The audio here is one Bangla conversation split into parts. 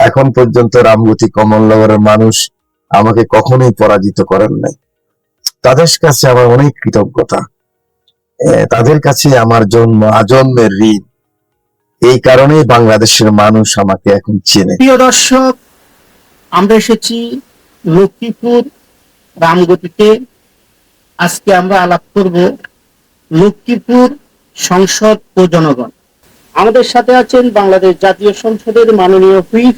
এখন পর্যন্ত রামগতি কমলনগরের মানুষ আমাকে কখনোই পরাজিত করেন নাই। তাদের কাছে আমার অনেক কৃতজ্ঞতা। তাদের কাছে আমার জন্ম আজন্মের ঋণ। এই কারণেই বাংলাদেশের মানুষ আমাকে এখন চেনে। প্রিয় দর্শক, আমরা এসেছি লক্ষ্মীপুর রামগতিতে। আজকে আমরা আলাপ করব লক্ষ্মীপুর সংসদ ও জনগণ। আমাদের সাথে আছেন বাংলাদেশ জাতীয় সংসদের মাননীয় হুইপ,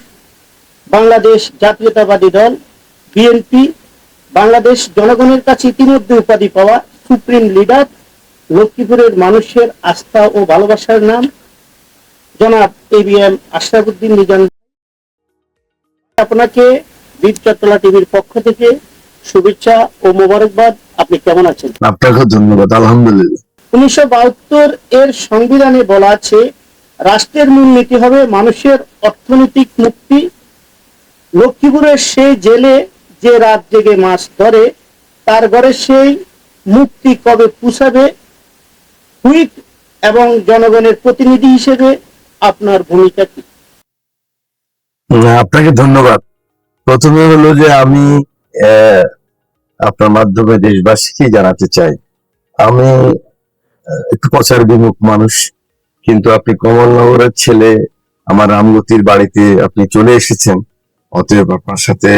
বাংলাদেশ জাতীয়তাবাদী দল বিএনপি, বাংলাদেশ জনগণের কাছে ইতিমধ্যে উপাধি পাওয়া সুপ্রিম লিডার, লক্ষ্মীপুরের মানুষের আস্থা ও ভালোবাসার নাম জনাব ABM আশরাফুদ্দিন মিজান। আপনাকে বীরচট্টলা টিভির পক্ষ থেকে শুভেচ্ছা ও মোবারকবাদ। আপনি কেমন আছেন? আপনাকে ধন্যবাদ। আলহামদুলিল্লাহ। 1972 এর সংবিধানে বলা আছে, রাষ্ট্রের মূলনীতি হবে মানুষের অর্থনৈতিক মুক্তি। লক্ষ্মীপুরের সেই জেলে যে রাত জেগে মাছ ধরে, তার ঘরে সেই মুক্তি কবে পুষাবে? হুইপ এবং জনগণের প্রতিনিধি হিসেবে আপনার ভূমিকা কি? আপনাকে ধন্যবাদ। প্রথমে হলো যে আমি আপনার মাধ্যমে দেশবাসীকে জানাতে চাই, আমি একটু প্রচার বিমুখ মানুষ, কিন্তু আপনি কমলনগরের ছেলে, আমার রামগতির বাড়িতে আপনি চলে এসেছেন, অতএব আপনার সাথে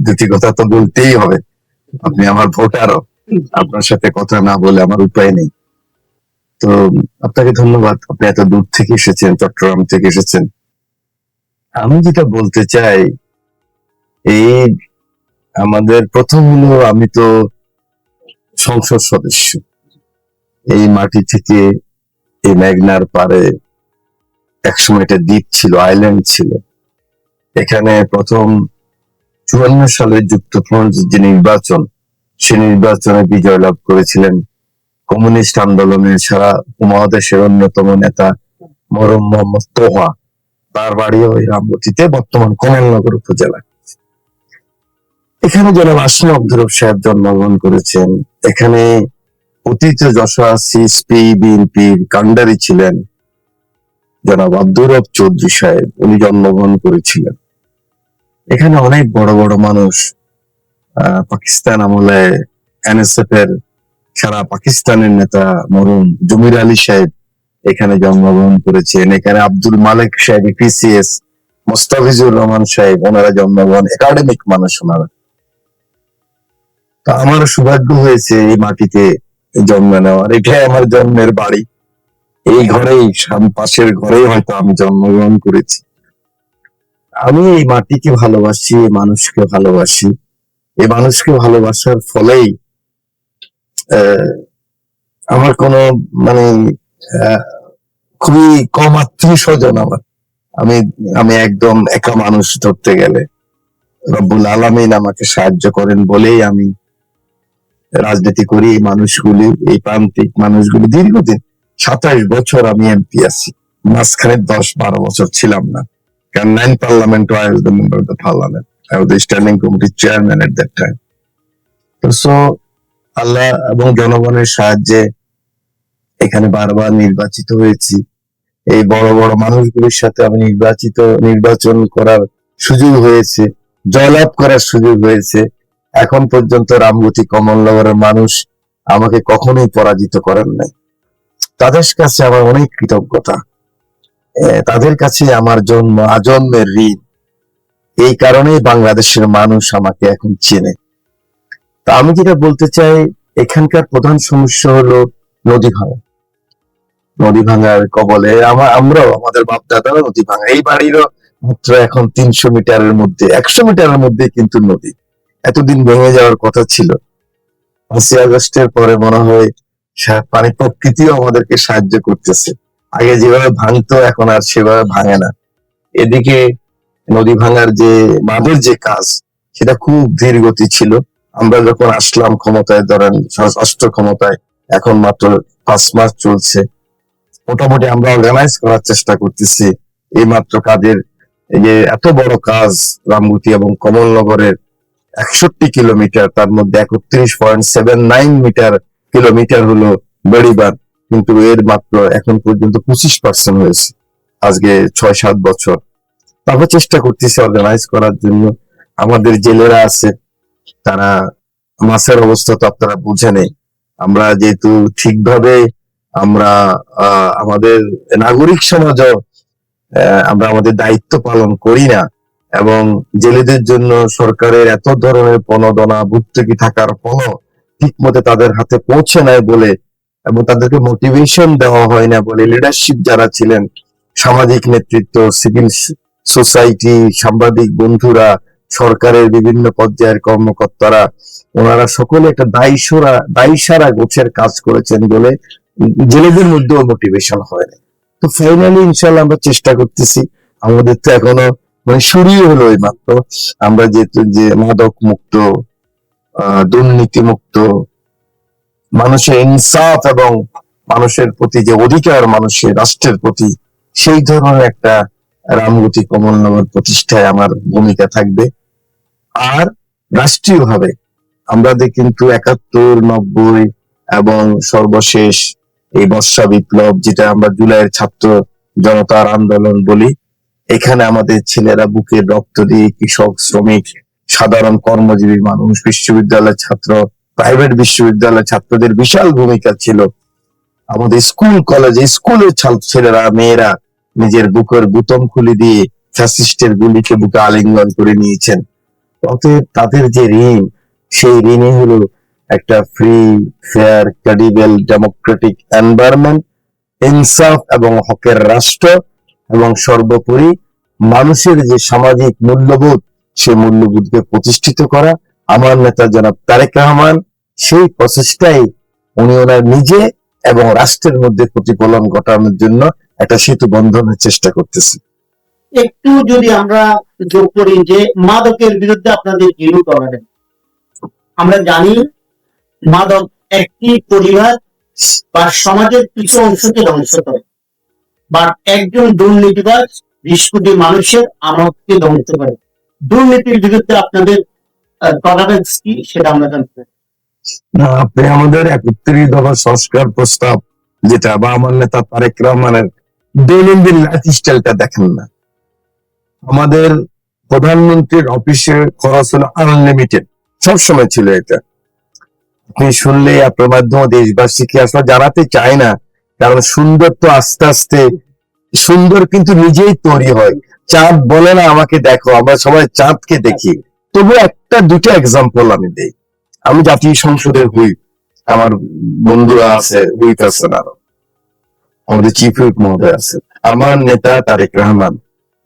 দুটি কথা তো বলতেই হবে। আপনি আমার ভোটারও, আপনার সাথে কথা না বলে আমার উপায় নেই। তো আপনাকে ধন্যবাদ, আপনি এত দূর থেকে এসেছেন, চট্টগ্রাম থেকে এসেছেন। আমি যেটা বলতে চাই, এই আমাদের প্রথম হলো, আমি তো সংসদ সদস্য। এই মাটি থেকে, এই মেঘনার পারে একসময় একটা দ্বীপ ছিল, আইল্যান্ড ছিল। এখানে প্রথম 54 সালের যুক্তফ্রন্ট যে নির্বাচন, সে নির্বাচনে বিজয় লাভ করেছিলেন কমিউনিস্ট আন্দোলনের সারা উপমহাদেশের অন্যতম নেতা মরহুম মোহাম্মদ তোহা। তার বাড়ি ওই রামগতিতে, বর্তমান কমলনগর উপজেলা। এখানে জনাব আসিম আব্দুর সাহেব জন্মগ্রহণ করেছেন। এখানে অতীত যশোর সিএসপি বিএনপির কান্ডারি ছিলেন জনাব আব্দুর রব চৌধুরী সাহেব, উনি জন্মগ্রহণ করেছিলেন। এখানে অনেক বড় বড় মানুষ, পাকিস্তান আমলে NSF এর সারা পাকিস্তানের নেতা মরহুম জমির আলী সাহেব এখানে জন্মগ্রহণ করেছেন। এখানে আব্দুল মালিক সাহেব PCS, মোস্তাফিজুর রহমান সাহেব, ওনারা জন্মগ্রহণ, একাডেমিক মানুষ ওনারা। তা আমার সৌভাগ্য হয়েছে এই মাটিতে জন্ম নেওয়ার। এটাই আমার জন্মের বাড়ি। এই ঘরেই, পাশের ঘরেই হয়তো আমি জন্মগ্রহণ করেছি। আমি এই মাটিকে ভালোবাসি, এই মানুষকে ভালোবাসি। এই মানুষকে ভালোবাসার ফলেই আমার কোনো মানে খুবই কম আত্মীয় স্বজন আমার। আমি একদম একা মানুষ ধরতে গেলে। রব্বুল আলামিন আমাকে সাহায্য করেন বলেই আমি রাজনীতি করি। এই মানুষগুলি, এই প্রান্তিক মানুষগুলি দীর্ঘদিন 27 বছর আমি MP আছি, মাঝখানে 10-12 বছর ছিলাম না, কারণ 9 parliament I was the member of the parliament. I was the standing committee chairman at that time. So আল্লাহ এবং জনগণের সাহায্যে এখানে বারবার নির্বাচিত হয়েছি। এই বড় বড় মানুষগুলির সাথে আমি নির্বাচন করার সুযোগ হয়েছে, জয়লাভ করার সুযোগ হয়েছে। এখন পর্যন্ত রামগতি কমলনগরের মানুষ আমাকে কখনোই পরাজিত করেন নাই। তাদের কাছে আমার অনেক কৃতজ্ঞতা। তাদের কাছে আমার জন্ম আজন্মের ঋণ। এই কারণেই বাংলাদেশের মানুষ আমাকে এখন চেনে। তা আমি যেটা বলতে চাই, এখানকার প্রধান সমস্যা হলো নদী ভাঙা। নদী ভাঙার কবলে আমরাও, আমাদের বাপ দাদারা নদী ভাঙা। এই বাড়িরও মাত্র এখন 300 মিটারের মধ্যে, 100 মিটারের মধ্যে কিন্তু নদী। এতদিন ভেঙে যাওয়ার কথা ছিল। 5ই আগস্টের পরে মনে হয় পানি প্রকৃতিও আমাদেরকে সাহায্য করতেছে। আগে যেভাবে ভাঙতো এখন আর সেভাবে ভাঙে না। এদিকে নদী ভাঙার যে বাঁধের যে কাজ, সেটা খুব ধীর গতি ছিল। আমরা যখন আসলাম ক্ষমতায়, ধরেন ষষ্ঠ ক্ষমতায়, এখন মাত্র 5 মাস চলছে। মোটামুটি আমরা অর্গানাইজ করার চেষ্টা করতেছি এই মাত্র কাজের। এই যে এত বড় কাজ, রামগতি এবং কমলনগরের 61 কিলোমিটার, তার মধ্যে 31.79 কিলোমিটার হলো বেড়িবাঁধ, কিন্তু এর মাত্র এখন পর্যন্ত 25% হয়েছে, আজকে 6-7 বছর। তারপর চেষ্টা করতেছি অর্গানাইজ করার জন্য। আমাদের জেলেরা আছে, তারা মাছের অবস্থা তো আপনারা বুঝেনই। আমরা যেহেতু ঠিকভাবে আমরা আমাদের নাগরিক সমাজও আমরা আমাদের দায়িত্ব পালন করি না, এবং জেলেদের জন্য সরকারের এত ধরনের প্রণোদনা ভর্তুকি থাকার ফলও ঠিক মতো তাদের হাতে পৌঁছে নাই বলে, এবং তাদেরকে মোটিভেশন দেওয়া হয় না বলে, লিডারশিপ যারা ছিলেন, সামাজিক নেতৃত্ব, সিভিল সোসাইটি, সাংবাদিক বন্ধুরা, সরকারের বিভিন্ন পর্যায়ের কর্মকর্তারা, ওনারা সকলে একটা দায়সারা গোছের কাজ করেছেন বলে জেলেদের মধ্যেও মোটিভেশন হয় না। তো ফাইনালি ইনশাল্লাহ আমরা চেষ্টা করতেছি। আমাদের তো এখনো মানে শুরুই হলো এই মাত্র। আমরা যেহেতু যে মাদক মুক্ত, দুর্নীতি মুক্ত, মানুষের ইনসাফ এবং মানুষের প্রতি যে অধিকার, মানুষের রাষ্ট্রের প্রতি, সেই ধরনের একটা রামগতি কমলনগর প্রতিষ্ঠায় আমার ভূমিকা থাকবে। আর রাষ্ট্রীয় ভাবে আমাদের কিন্তু 71, 90 এবং সর্বশেষ এই বর্ষা বিপ্লব, যেটা আমরা জুলাইয়ের ছাত্র জনতার আন্দোলন বলি, এখানে আমাদের ছেলেরা বুকের রক্ত দিয়ে কৃষক, শ্রমিক, সাধারণ কর্মজীবী মানুষ, বিশ্ববিদ্যালয়ের ছাত্র, প্রাইভেট বিশ্ববিদ্যালয়ের ছাত্রদের বিশাল ভূমিকা ছিল। আমাদের স্কুল কলেজে স্কুলের ছেলেরা মেয়েরা নিজের বুকের বুতম খুলে দিয়ে ফ্যাসিস্টের গুলিকে বুকে আলিঙ্গন করে নিয়েছেন। অতএব তাদের যে ঋণ, সেই ঋণে হলো একটা free, fair, credible, Democratic environment, ইনসাফ এবং হকের রাষ্ট্র, এবং সর্বোপরি মানুষের যে সামাজিক মূল্যবোধ, সেই মূল্যবোধকে প্রতিষ্ঠিত করা। আমার নেতা জনাব তারেক রহমান সেই প্রচেষ্টাই উনি ওনার নিজে এবং রাষ্ট্রের মধ্যে প্রতিফলন ঘটানোর জন্য একটা সেতু বন্ধনের চেষ্টা করতেছে। একটু যদি আমরা যোগ করি যে মাদকের বিরুদ্ধে আপনাদের দৃঢ় করেন, আমরা জানি মাদক একটি পরিবার বা সমাজের কিছু অংশকে ধ্বংস করে, বা একজন দুর্নীতিবাজ 20 কোটি মানুষের আমলকে ধ্বংস করে। দুর্নীতির বিরুদ্ধে আপনাদের টলারেন্স কি, সেটা আমরা জানতে চাই। না, আপনি আমাদের 31 দফা সংস্কার প্রস্তাব, যেটা বা আমার নেতা তারেক রহমানের দৈনন্দিন লাইফস্টাইলটা দেখেন না। আমাদের প্রধানমন্ত্রীর অফিসে খরচ হলো আনলিমিটেড, সবসময় ছিল এটা। আপনি শুনলে আপনার মাধ্যমে দেশবাসীকে আসলে জানাতে চায় না, কারণ সুন্দর তো আস্তে আস্তে, সুন্দর কিন্তু নিজেই তৈরি হয়। চাঁদ বলে না আমাকে দেখো, আমরা সবাই চাঁদকে দেখি। তবু একটা দুটো এক্সাম্পল আমি দেই। আমি জাতীয় সংসদের হুইপ, আমার বন্ধুরা আছে, হুইপ আছেন, আরো আমাদের চিফ হুইপ মহোদয় আছে। আমার নেতা Tarique Rahman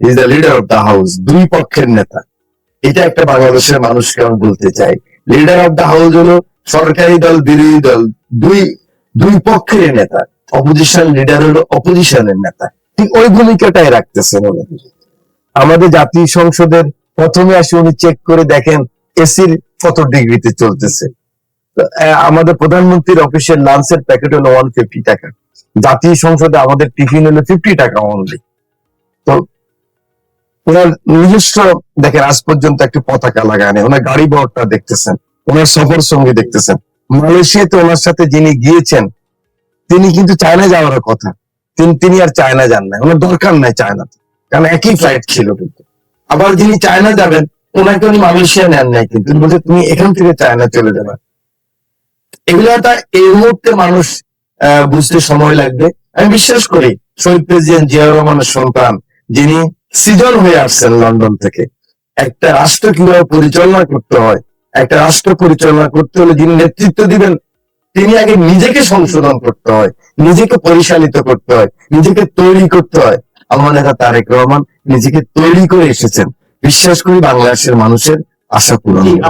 is the leader of the house, দুই পক্ষের নেতা। এটা একটা বাংলাদেশের মানুষকে আমি বলতে চাই। লিডার অফ দ্য হাউস হলো সরকারি দল, বিরোধী দল, দুই পক্ষের নেতা। অপোজিশন লিডার হলো অপোজিশনের নেতা। ঠিক ওই ভূমিকাটাই রাখতেছেন উনি। আমাদের জাতীয় সংসদের প্রথমে আসে উনি চেক করে দেখেন এসির কত ডিগ্রিতে চলতেছে। আমাদের প্রধানমন্ত্রীর অফিসের লাঞ্চের প্যাকেট হলো 150 টাকা, জাতীয় সংসদে আমাদের টিফিন হলো 50 টাকা অনলি। তো ওনার নিজস্ব দেখেন আজ পর্যন্ত একটি পতাকা লাগায় নেই। ওনার গাড়ি বহরটা দেখতেছেন, ওনার সফর সঙ্গী দেখতেছেন। মালয়েশিয়াতে ওনার সাথে যিনি গিয়েছেন, তিনি কিন্তু চায়না যাওয়ার কথা, তিনি আর চায়না যান না, ওনার দরকার নাই চায়নাতে, কারণ একই ফ্লাইট ছিল। কিন্তু আবার যিনি চায়না যাবেন, ওনাকে উনি মালয়েশিয়া নেন নাই, কিন্তু বলছে তুমি এখান থেকে চায়না চলে যাবে। এগুলাটা এই মুহূর্তে মানুষ বুঝতে সময় লাগবে। আমি বিশ্বাস করি শহীদ প্রেসিডেন্ট জিয়াউর রহমানের সন্তান, যিনি সৃজন হয়ে আসছেন লন্ডন থেকে, একটা রাষ্ট্র কিভাবে পরিচালনা করতে হয়, একটা রাষ্ট্র পরিচালনা করতে হলে যিনি নেতৃত্ব দিবেন, তিনি আগে নিজেকে সংশোধন করতে হয়, নিজেকে পরিচালিত করতে হয়, নিজেকে তৈরি করতে হয়। আমার নেতা তারেক রহমান নিজেকে তৈরি করে এসেছেন। বিশ্বাস করি বাংলাদেশের মানুষের আশা পূরণ হবে।